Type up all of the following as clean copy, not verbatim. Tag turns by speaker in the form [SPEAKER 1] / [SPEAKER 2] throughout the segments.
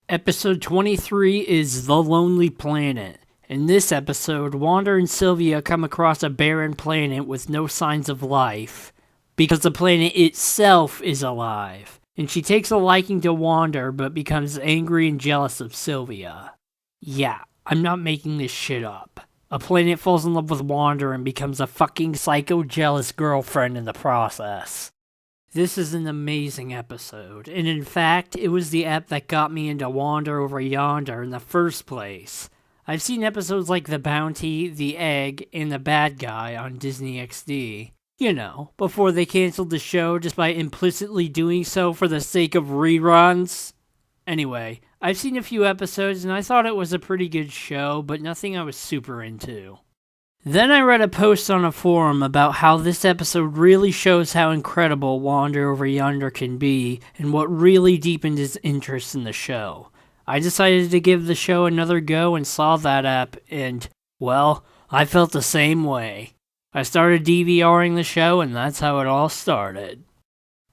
[SPEAKER 1] Episode 23 is The Lonely Planet. In this episode, Wander and Sylvia come across a barren planet with no signs of life, because the planet itself is alive, and she takes a liking to Wander but becomes angry and jealous of Sylvia. Yeah, I'm not making this shit up. A planet falls in love with Wander and becomes a fucking psycho-jealous girlfriend in the process. This is an amazing episode, and in fact, it was the ep that got me into Wander Over Yonder in the first place. I've seen episodes like The Bounty, The Egg, and The Bad Guy on Disney XD. You know, before they canceled the show just by implicitly doing so for the sake of reruns. Anyway, I've seen a few episodes and I thought it was a pretty good show, but nothing I was super into. Then I read a post on a forum about how this episode really shows how incredible Wander Over Yonder can be and what really deepened his interest in the show. I decided to give the show another go and saw that app and, well, I felt the same way. I started DVRing the show and that's how it all started.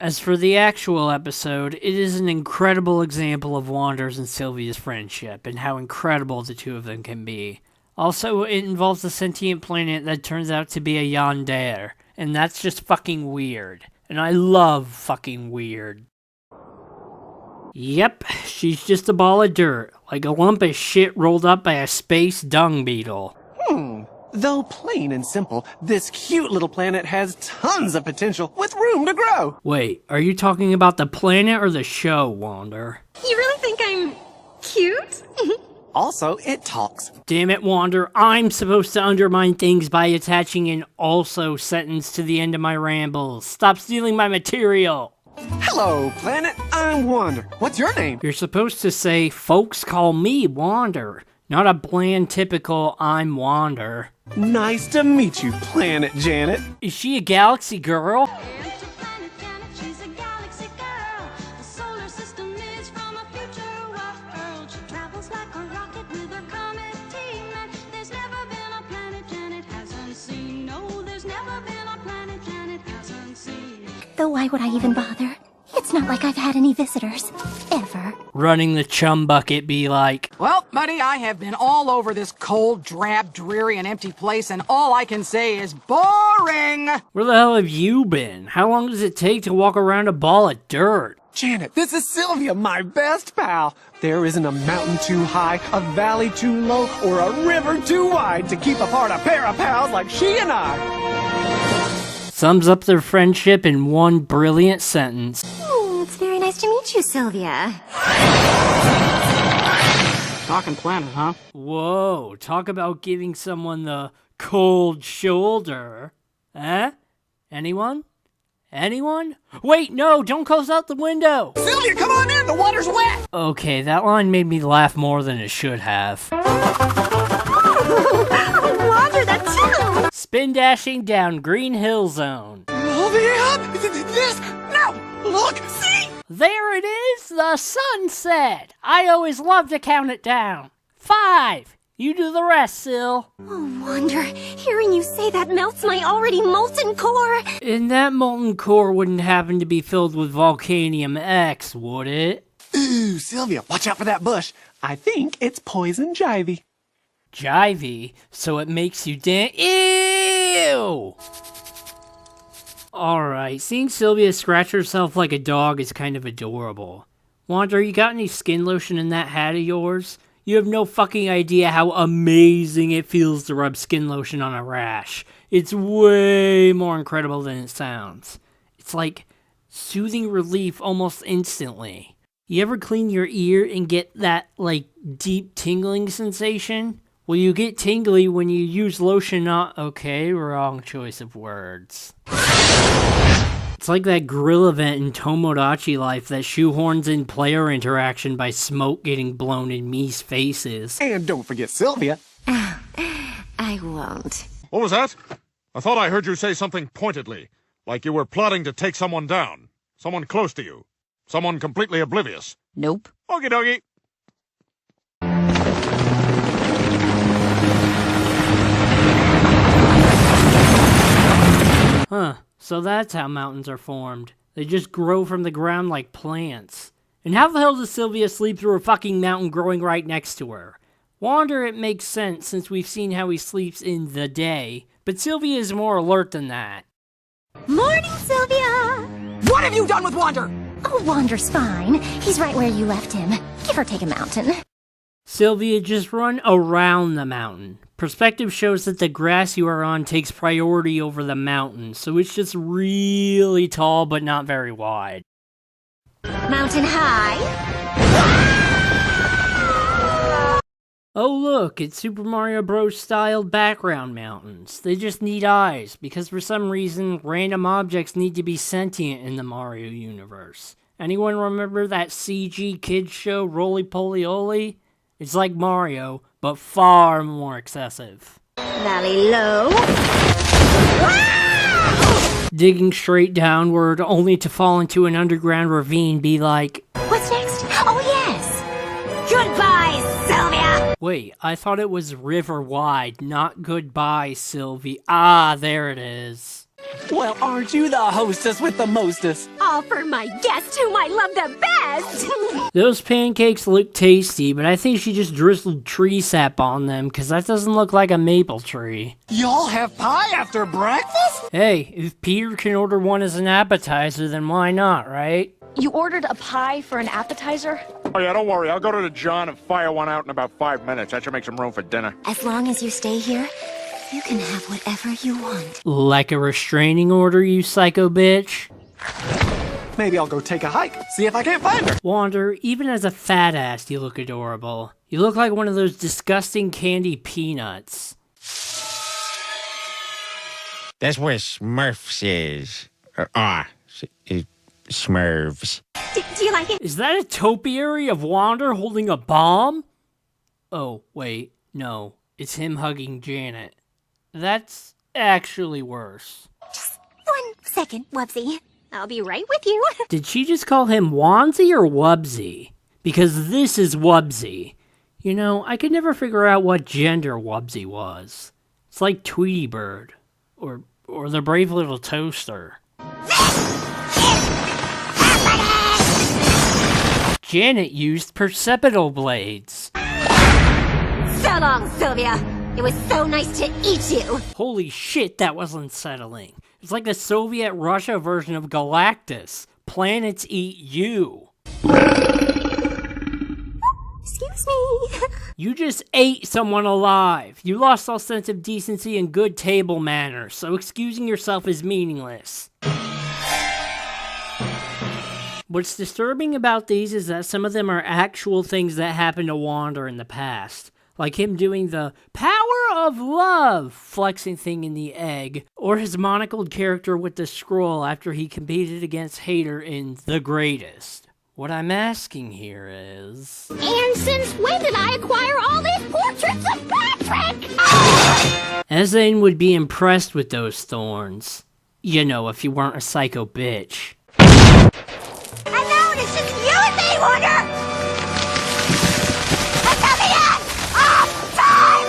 [SPEAKER 1] As for the actual episode, it is an incredible example of Wander's and Sylvia's friendship and how incredible the two of them can be. Also, it involves a sentient planet that turns out to be a yandere, and that's just fucking weird. And I love fucking weird. Yep, she's just a ball of dirt, like a lump of shit rolled up by a space dung beetle.
[SPEAKER 2] Though plain and simple, this cute little planet has tons of potential with room to grow.
[SPEAKER 1] Wait, are you talking about the planet or the show, Wander?
[SPEAKER 3] You really think I'm cute?
[SPEAKER 2] Also, it talks.
[SPEAKER 1] Damn it, Wander, I'm supposed to undermine things by attaching an also sentence to the end of my rambles. Stop stealing my material!
[SPEAKER 2] Hello, planet. I'm Wander. What's your name?
[SPEAKER 1] You're supposed to say, folks call me Wander, not a bland typical I'm Wander.
[SPEAKER 2] Nice to meet you, Planet Janet.
[SPEAKER 1] Is she a galaxy girl?
[SPEAKER 3] Though why would I even bother? It's not like I've had any visitors. Ever.
[SPEAKER 1] Running the chum bucket be like,
[SPEAKER 4] well, buddy, I have been all over this cold, drab, dreary, and empty place, and all I can say is boring!
[SPEAKER 1] Where the hell have you been? How long does it take to walk around a ball of dirt?
[SPEAKER 2] Janet, this is Sylvia, my best pal. There isn't a mountain too high, a valley too low, or a river too wide to keep apart a pair of pals like she and I.
[SPEAKER 1] Sums up their friendship in one brilliant sentence.
[SPEAKER 3] It's very nice to meet you, Sylvia.
[SPEAKER 4] Talking planet, huh?
[SPEAKER 1] Whoa, talk about giving someone the cold shoulder. Eh? Anyone? Anyone? Wait, no, don't close out the window!
[SPEAKER 4] Sylvia, come on in, the water's wet!
[SPEAKER 1] Okay, that line made me laugh more than it should have.
[SPEAKER 3] I wanted that too!
[SPEAKER 1] Spin dashing down Green Hill Zone.
[SPEAKER 2] Sylvia! This! No! Look! See!
[SPEAKER 1] There it is, the sunset! I always love to count it down. 5! You do the rest, Syl.
[SPEAKER 3] Oh, Wander, hearing you say that melts my already molten core.
[SPEAKER 1] And that molten core wouldn't happen to be filled with Volcanium X, would it?
[SPEAKER 2] Ooh, Sylvia, watch out for that bush. I think it's poison jivy.
[SPEAKER 1] Jivey, so it makes you dance. Ew! Alright, seeing Sylvia scratch herself like a dog is kind of adorable. Wander, you got any skin lotion in that hat of yours? You have no fucking idea how amazing it feels to rub skin lotion on a rash. It's way more incredible than it sounds. It's like soothing relief almost instantly. You ever clean your ear and get that, like, deep tingling sensation? Well, you get tingly when you use lotion not... Okay, wrong choice of words. It's like that grill event in Tomodachi Life that shoehorns in player interaction by smoke getting blown in Mii's faces.
[SPEAKER 2] And don't forget Sylvia.
[SPEAKER 3] I won't.
[SPEAKER 5] What was that? I thought I heard you say something pointedly, like you were plotting to take someone down. Someone close to you. Someone completely oblivious.
[SPEAKER 4] Nope.
[SPEAKER 5] Okie dokie.
[SPEAKER 1] So that's how mountains are formed. They just grow from the ground like plants. And how the hell does Sylvia sleep through a fucking mountain growing right next to her? Wander, it makes sense since we've seen how he sleeps in the day, but Sylvia is more alert than that.
[SPEAKER 3] Morning, Sylvia!
[SPEAKER 4] What have you done with Wander?
[SPEAKER 3] Oh, Wander's fine. He's right where you left him. Give or take a mountain.
[SPEAKER 1] Sylvia, just run around the mountain. Perspective shows that the grass you are on takes priority over the mountain, so it's just really tall but not very wide.
[SPEAKER 3] Mountain high.
[SPEAKER 1] Oh look, it's Super Mario Bros. Styled background mountains. They just need eyes, because for some reason, random objects need to be sentient in the Mario universe. Anyone remember that CG kids show, Roly Poly Oly? It's like Mario, but far more excessive.
[SPEAKER 3] Valley low.
[SPEAKER 1] Digging straight downward, only to fall into an underground ravine be like...
[SPEAKER 3] What's next? Oh, yes. Goodbye, Sylvia!
[SPEAKER 1] Wait, I thought it was river wide, not goodbye, Sylvie. Ah, there it is.
[SPEAKER 2] Well, aren't you the hostess with the mostest?
[SPEAKER 3] All for my guests whom I love the best!
[SPEAKER 1] Those pancakes look tasty, but I think she just drizzled tree sap on them, because that doesn't look like a maple tree.
[SPEAKER 2] Y'all have pie after breakfast?
[SPEAKER 1] Hey, if Peter can order one as an appetizer, then why not, right?
[SPEAKER 6] You ordered a pie for an appetizer?
[SPEAKER 5] Oh yeah, don't worry. I'll go to the John and fire one out in about 5 minutes. That should make some room for dinner.
[SPEAKER 3] As long as you stay here, you can have whatever you want.
[SPEAKER 1] Like a restraining order, you psycho bitch?
[SPEAKER 2] Maybe I'll go take a hike, see if I can't find her.
[SPEAKER 1] Wander, even as a fat ass, you look adorable. You look like one of those disgusting candy peanuts.
[SPEAKER 7] That's where Smurfs is. Smurfs.
[SPEAKER 3] Do you like it?
[SPEAKER 1] Is that a topiary of Wander holding a bomb? Oh, wait, no. It's him hugging Janet. That's actually worse.
[SPEAKER 3] Just 1 second, Wubsy. I'll be right with you.
[SPEAKER 1] Did she just call him Wansy or Wubsy? Because this is Wubsy. You know, I could never figure out what gender Wubsy was. It's like Tweety Bird. Or the brave little toaster. Janet used perceptible blades.
[SPEAKER 3] So long, Sylvia. It was so nice to eat you.
[SPEAKER 1] Holy shit, that was unsettling. It's like the Soviet Russia version of Galactus. Planets eat you.
[SPEAKER 3] Excuse me.
[SPEAKER 1] You just ate someone alive. You lost all sense of decency and good table manners, so excusing yourself is meaningless. What's disturbing about these is that some of them are actual things that happened to Wander in the past. Like him doing the power of love flexing thing in the egg, or his monocled character with the scroll after he competed against Hater in The Greatest. What I'm asking here is...
[SPEAKER 3] And since when did I acquire all these portraits of Patrick?
[SPEAKER 1] Ezane would be impressed with those thorns. You know, if you weren't a psycho bitch.
[SPEAKER 3] And now it's just you and me, Wander! Until the end of time!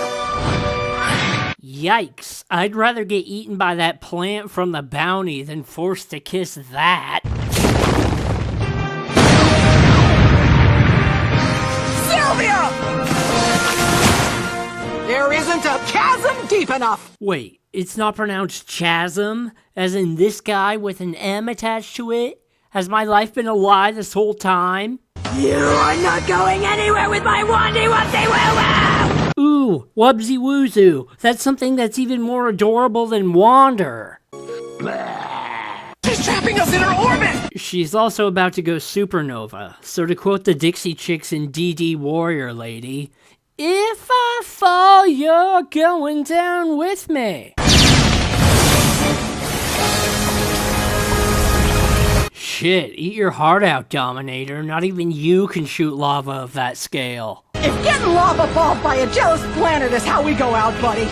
[SPEAKER 1] Yikes, I'd rather get eaten by that plant from the bounty than forced to kiss that.
[SPEAKER 4] Sylvia! There isn't a chasm deep enough!
[SPEAKER 1] Wait, it's not pronounced chasm, as in this guy with an M attached to it? Has my life been a lie this whole time?
[SPEAKER 4] You are not going anywhere with my Wandy Wubsy Woo Woo!
[SPEAKER 1] Ooh, Wubsy Woozoo. That's something that's even more adorable than Wander.
[SPEAKER 2] She's trapping us in her orbit!
[SPEAKER 1] She's also about to go supernova, so to quote the Dixie Chicks in DD Warrior Lady, if I fall, you're going down with me. Shit, eat your heart out, Dominator. Not even you can shoot lava of that scale.
[SPEAKER 4] If getting lava balls by a jealous planet is how we go out, buddy,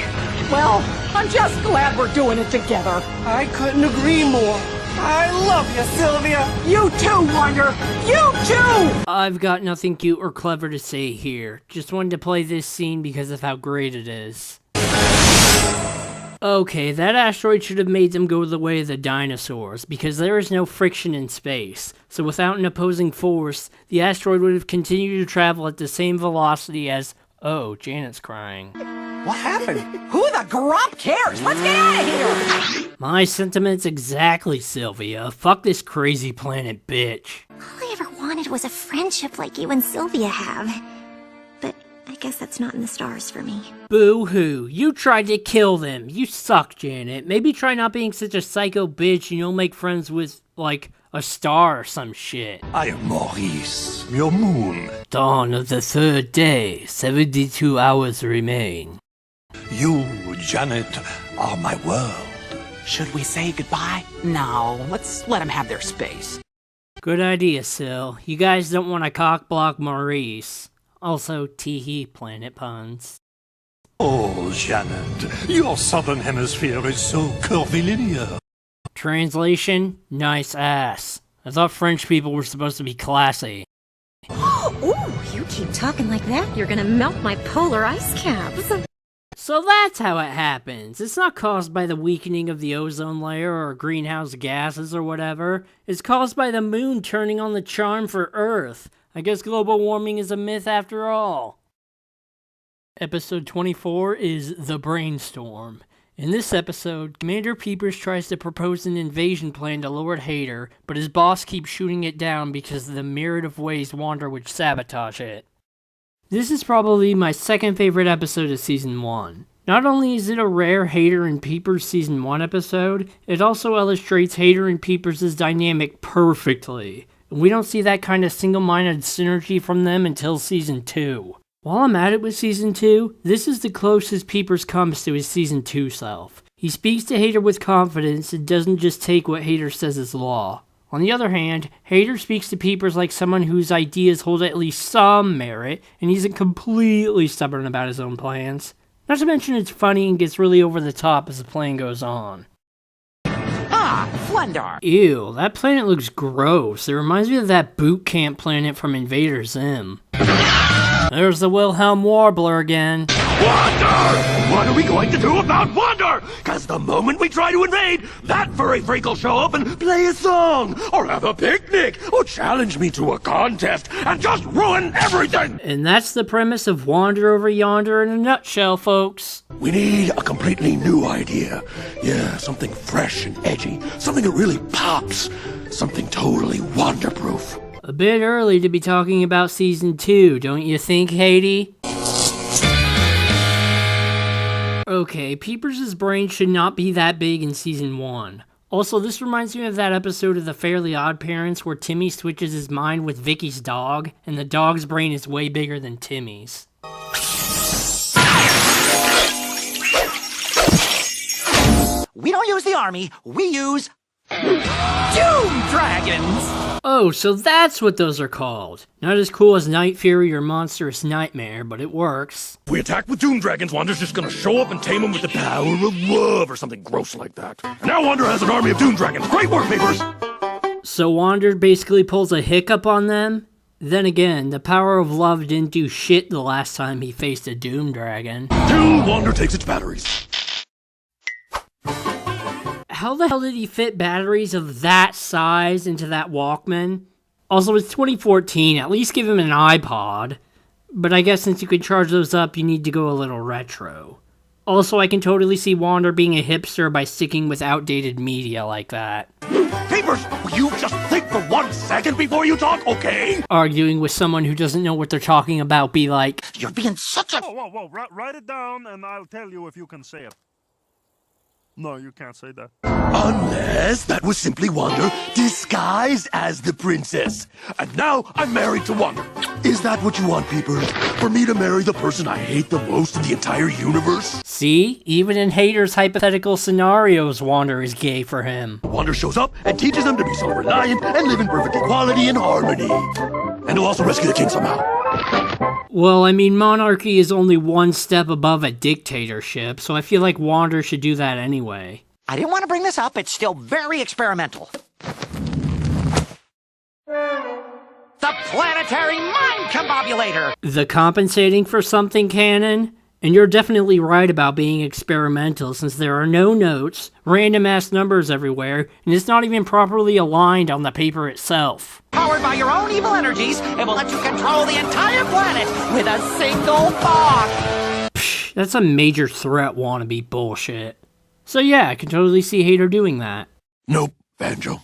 [SPEAKER 4] well, I'm just glad we're doing it together.
[SPEAKER 2] I couldn't agree more. I love you, Sylvia.
[SPEAKER 4] You too, Wander! You too!
[SPEAKER 1] I've got nothing cute or clever to say here. Just wanted to play this scene because of how great it is. Okay, that asteroid should have made them go the way of the dinosaurs, because there is no friction in space. So without an opposing force, the asteroid would have continued to travel at the same velocity as... Oh, Janet's crying.
[SPEAKER 4] What happened? Who the grump cares? Let's get out of here!
[SPEAKER 1] My sentiments exactly, Sylvia. Fuck this crazy planet bitch.
[SPEAKER 3] All I ever wanted was a friendship like you and Sylvia have. But I guess that's not in the stars for me.
[SPEAKER 1] Boo-hoo. You tried to kill them. You suck, Janet. Maybe try not being such a psycho bitch and you'll make friends with, like, a star or some shit.
[SPEAKER 8] I am Maurice, your moon.
[SPEAKER 1] Dawn of the third day. 72 hours remain.
[SPEAKER 8] You, Janet, are my world.
[SPEAKER 4] Should we say goodbye? No, let's let them have their space.
[SPEAKER 1] Good idea, Syl. You guys don't want to cockblock Maurice. Also, tee-hee planet puns.
[SPEAKER 8] Oh, Janet, your southern hemisphere is so curvilinear.
[SPEAKER 1] Translation, nice ass. I thought French people were supposed to be classy.
[SPEAKER 3] Ooh, you keep talking like that, you're gonna melt my polar ice caps.
[SPEAKER 1] So that's how it happens. It's not caused by the weakening of the ozone layer or greenhouse gases or whatever. It's caused by the moon turning on the charm for Earth. I guess global warming is a myth after all. Episode 24 is The Brainstorm. In this episode, Commander Peepers tries to propose an invasion plan to Lord Hater, but his boss keeps shooting it down because of the myriad of ways Wander would sabotage it. This is probably my second favorite episode of Season 1. Not only is it a rare Hater and Peepers Season 1 episode, it also illustrates Hater and Peepers' dynamic perfectly. And we don't see that kind of single-minded synergy from them until Season 2. While I'm at it with Season 2, this is the closest Peepers comes to his Season 2 self. He speaks to Hater with confidence and doesn't just take what Hater says as law. On the other hand, Hater speaks to Peepers like someone whose ideas hold at least some merit, and he isn't completely stubborn about his own plans. Not to mention it's funny and gets really over the top as the plan goes on.
[SPEAKER 4] Ah, Flendar.
[SPEAKER 1] Ew, that planet looks gross. It reminds me of that boot camp planet from Invader Zim. There's the Wilhelm Warbler again.
[SPEAKER 8] Wander! What are we going to do about Wander? Cause the moment we try to invade, that furry freak will show up and play a song, or have a picnic, or challenge me to a contest, and just ruin everything!
[SPEAKER 1] And that's the premise of Wander Over Yonder in a nutshell, folks.
[SPEAKER 8] We need a completely new idea. Yeah, something fresh and edgy, something that really pops, something totally Wander-proof.
[SPEAKER 1] A bit early to be talking about Season 2, don't you think, Haiti? Okay, Peepers' brain should not be that big in Season 1. Also, this reminds me of that episode of The Fairly Odd Parents where Timmy switches his mind with Vicky's dog, and the dog's brain is way bigger than Timmy's.
[SPEAKER 9] We don't use the army, we use... Doom Dragons!
[SPEAKER 1] Oh, so that's what those are called. Not as cool as Night Fury or Monstrous Nightmare, but it works.
[SPEAKER 8] If we attack with Doom Dragons, Wander's just gonna show up and tame him with the power of love or something gross like that. And now Wander has an army of Doom Dragons. Great work, Peepers!
[SPEAKER 1] So Wander basically pulls a hiccup on them? Then again, the power of love didn't do shit the last time he faced a Doom Dragon.
[SPEAKER 8] Till Wander takes its batteries.
[SPEAKER 1] How the hell did he fit batteries of that size into that Walkman? Also, it's 2014, at least give him an iPod. But I guess since you can charge those up, you need to go a little retro. Also, I can totally see Wander being a hipster by sticking with outdated media like that.
[SPEAKER 8] Peepers, will you just think for 1 second before you talk, okay?
[SPEAKER 1] Arguing with someone who doesn't know what they're talking about be like,
[SPEAKER 9] You're being such a...
[SPEAKER 5] Whoa, write it down and I'll tell you if you can say it. No, you can't say that.
[SPEAKER 8] Unless that was simply Wander disguised as the princess. And now I'm married to Wander. Is that what you want, Peepers? For me to marry the person I hate the most in the entire universe?
[SPEAKER 1] See? Even in Hater's hypothetical scenarios, Wander is gay for him.
[SPEAKER 8] Wander shows up and teaches them to be self-reliant and live in perfect equality and harmony. And he'll also rescue the king somehow.
[SPEAKER 1] Well, I mean, monarchy is only one step above a dictatorship, so I feel like Wander should do that anyway.
[SPEAKER 9] I didn't want to bring this up, it's still very experimental. The Planetary Mind Combobulator!
[SPEAKER 1] The compensating for something canon? And you're definitely right about being experimental, since there are no notes, random-ass numbers everywhere, and it's not even properly aligned on the paper itself.
[SPEAKER 9] Powered by your own evil energies, it will let you control the entire planet with a single thought.
[SPEAKER 1] Psh, that's a major threat wannabe bullshit. So yeah, I can totally see Hater doing that.
[SPEAKER 8] Nope. Banjo.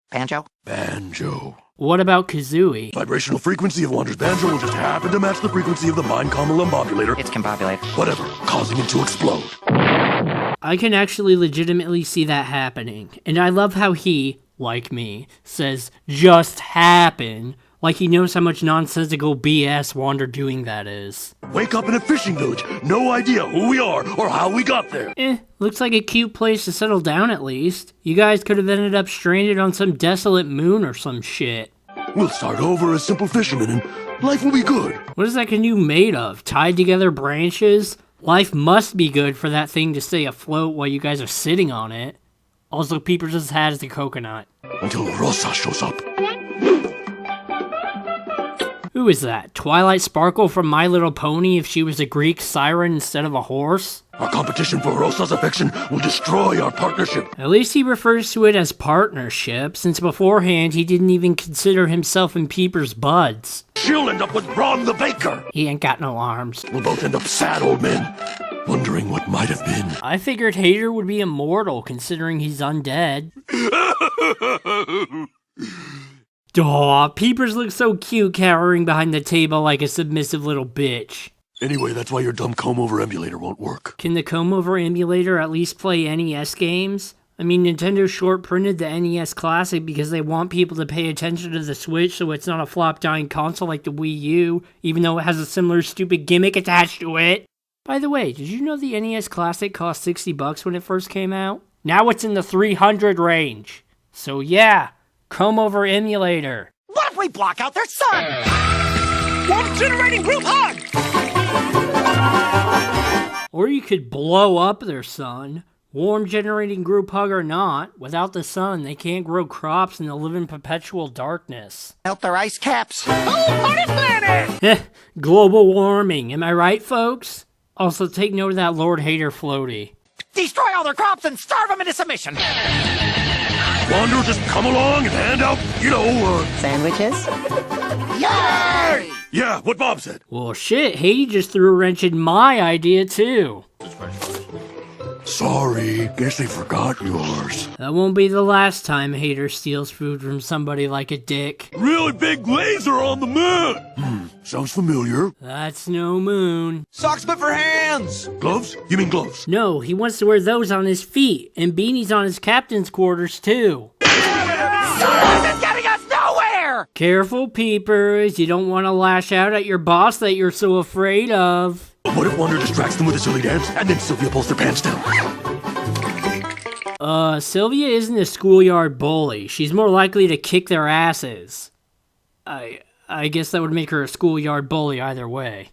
[SPEAKER 9] Banjo?
[SPEAKER 8] Banjo.
[SPEAKER 1] What about Kazooie?
[SPEAKER 8] Vibrational frequency of Wander's banjo will just happen to match the frequency of the mind combobulator.
[SPEAKER 9] It's combobulated.
[SPEAKER 8] Whatever, causing it to explode.
[SPEAKER 1] I can actually legitimately see that happening. And I love how he, like me, says, just happen, like he knows how much nonsensical BS Wander doing that is.
[SPEAKER 8] Wake up in a fishing village, no idea who we are or how we got there.
[SPEAKER 1] Looks like a cute place to settle down at least. You guys could have ended up stranded on some desolate moon or some shit.
[SPEAKER 8] We'll start over as simple fishermen and life will be good.
[SPEAKER 1] What is that canoe made of? Tied together branches? Life must be good for that thing to stay afloat while you guys are sitting on it. Also, Peepers' as had as the coconut.
[SPEAKER 8] Until Rosa shows up.
[SPEAKER 1] Who is that? Twilight Sparkle from My Little Pony if she was a Greek siren instead of a horse?
[SPEAKER 8] Our competition for Rosa's affection will destroy our partnership.
[SPEAKER 1] At least he refers to it as partnership, since beforehand he didn't even consider himself in Peepers' buds.
[SPEAKER 8] She'll end up with Ron the Baker.
[SPEAKER 1] He ain't got no arms.
[SPEAKER 8] We'll both end up sad old men, wondering what might have been.
[SPEAKER 1] I figured Hater would be immortal, considering he's undead. Aw, Peepers looks so cute cowering behind the table like a submissive little bitch.
[SPEAKER 8] Anyway, that's why your dumb comb-over emulator won't work.
[SPEAKER 1] Can the comb-over emulator at least play NES games? I mean, Nintendo short-printed the NES Classic because they want people to pay attention to the Switch so it's not a flop-dying console like the Wii U, even though it has a similar stupid gimmick attached to it. By the way, did you know the NES Classic cost $60 when it first came out? Now it's in the $300 range. So yeah, comb-over emulator.
[SPEAKER 9] What if we block out their sun? Warp-generating group hug!
[SPEAKER 1] Or you could blow up their sun. Warm-generating group hug or not, without the sun, they can't grow crops and they'll live in perpetual darkness.
[SPEAKER 9] Melt their ice caps. Oh, party planet!
[SPEAKER 1] Global warming, am I right, folks? Also, take note of that Lord Hater floaty.
[SPEAKER 9] Destroy all their crops and starve them into submission!
[SPEAKER 8] Wander, just come along and hand out,
[SPEAKER 10] Sandwiches?
[SPEAKER 9] Yay!
[SPEAKER 8] Yeah, what Bob said.
[SPEAKER 1] Well, shit, Haiti just threw a wrench in my idea, too.
[SPEAKER 8] Sorry, guess they forgot yours.
[SPEAKER 1] That won't be the last time Hater steals food from somebody like a dick.
[SPEAKER 8] Really big laser on the moon! Sounds familiar.
[SPEAKER 1] That's no moon.
[SPEAKER 9] Socks but for hands!
[SPEAKER 8] Gloves? You mean gloves?
[SPEAKER 1] No, he wants to wear those on his feet, and beanies on his captain's quarters, too.
[SPEAKER 9] This is getting us nowhere!
[SPEAKER 1] Careful, Peepers. You don't want to lash out at your boss that you're so afraid of.
[SPEAKER 8] What if Wander distracts them with a silly dance, and then Sylvia pulls their pants down?
[SPEAKER 1] Sylvia isn't a schoolyard bully. She's more likely to kick their asses. I guess that would make her a schoolyard bully either way.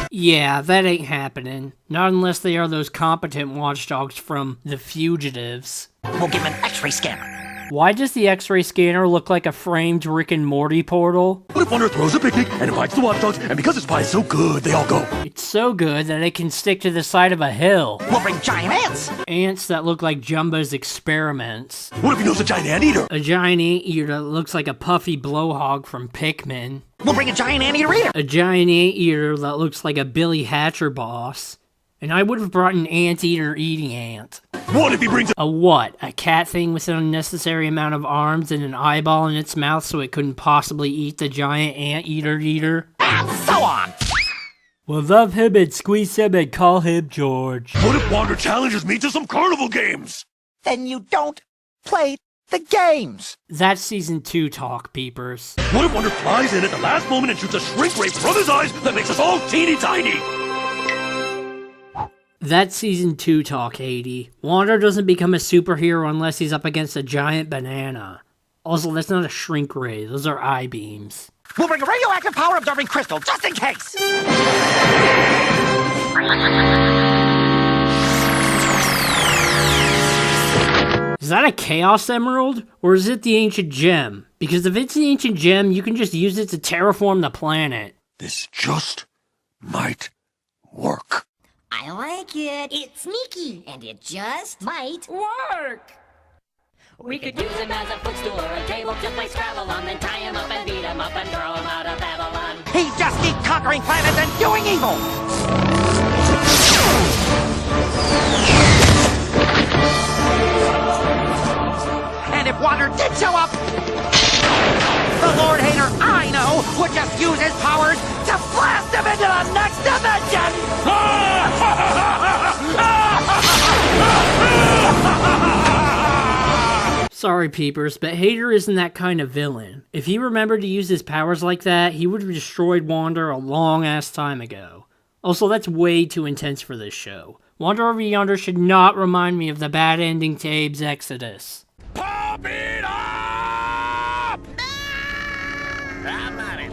[SPEAKER 1] Yeah, that ain't happening. Not unless they are those competent watchdogs from The Fugitives.
[SPEAKER 9] We'll give him an X-ray scanner.
[SPEAKER 1] Why does the X-ray scanner look like a framed Rick and Morty portal?
[SPEAKER 8] What if Wander throws a picnic and invites the watchdogs, and because his pie is so good, they all go?
[SPEAKER 1] It's so good that it can stick to the side of a hill.
[SPEAKER 9] We'll bring giant ants!
[SPEAKER 1] Ants that look like Jumbo's experiments.
[SPEAKER 8] What if he knows a giant anteater?
[SPEAKER 1] A giant anteater that looks like a puffy blowhog from Pikmin.
[SPEAKER 9] We'll bring a giant anteater eater!
[SPEAKER 1] A giant anteater that looks like a Billy Hatcher boss. And I would have brought an anteater eating ant.
[SPEAKER 8] What if he brings
[SPEAKER 1] a what? A cat thing with an unnecessary amount of arms and an eyeball in its mouth so it couldn't possibly eat the giant anteater eater?
[SPEAKER 9] And so on!
[SPEAKER 1] Well, love him and squeeze him and call him George.
[SPEAKER 8] What if Wander challenges me to some carnival games?
[SPEAKER 9] Then you don't play the games!
[SPEAKER 1] That's season 2 talk, Peepers.
[SPEAKER 8] What if Wander flies in at the last moment and shoots a shrink ray from his eyes that makes us all teeny tiny?
[SPEAKER 1] That's season 2 talk, Haiti. Wander doesn't become a superhero unless he's up against a giant banana. Also, that's not a shrink ray, those are I-beams.
[SPEAKER 9] We'll bring a radioactive power-absorbing crystal, just in case!
[SPEAKER 1] Is that a Chaos Emerald? Or is it the Ancient Gem? Because if it's the Ancient Gem, you can just use it to terraform the planet.
[SPEAKER 8] This just might work.
[SPEAKER 11] I like it. It's sneaky, and it just might work.
[SPEAKER 12] We could use him as a footstool or a table to play Scrabble on, then tie him up and beat him up and throw him out of Babylon.
[SPEAKER 9] He just keeps conquering planets and doing evil! And if Wander did show up, the Lord Hater I know would just use his powers to blast him into the next dimension!
[SPEAKER 1] Sorry, peepers, but Hater isn't that kind of villain. If he remembered to use his powers like that, he would have destroyed Wander a long-ass time ago. Also, that's way too intense for this show. Wander Over Yonder should not remind me of the bad ending to Abe's Exodus.
[SPEAKER 8] Pop it up!
[SPEAKER 12] I'm on it.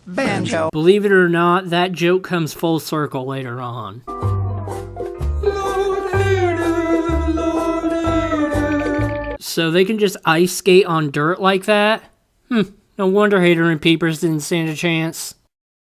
[SPEAKER 4] Banjo.
[SPEAKER 1] Believe it or not, that joke comes full circle later on. So they can just ice skate on dirt like that? No wonder Hater and Peepers didn't stand a chance.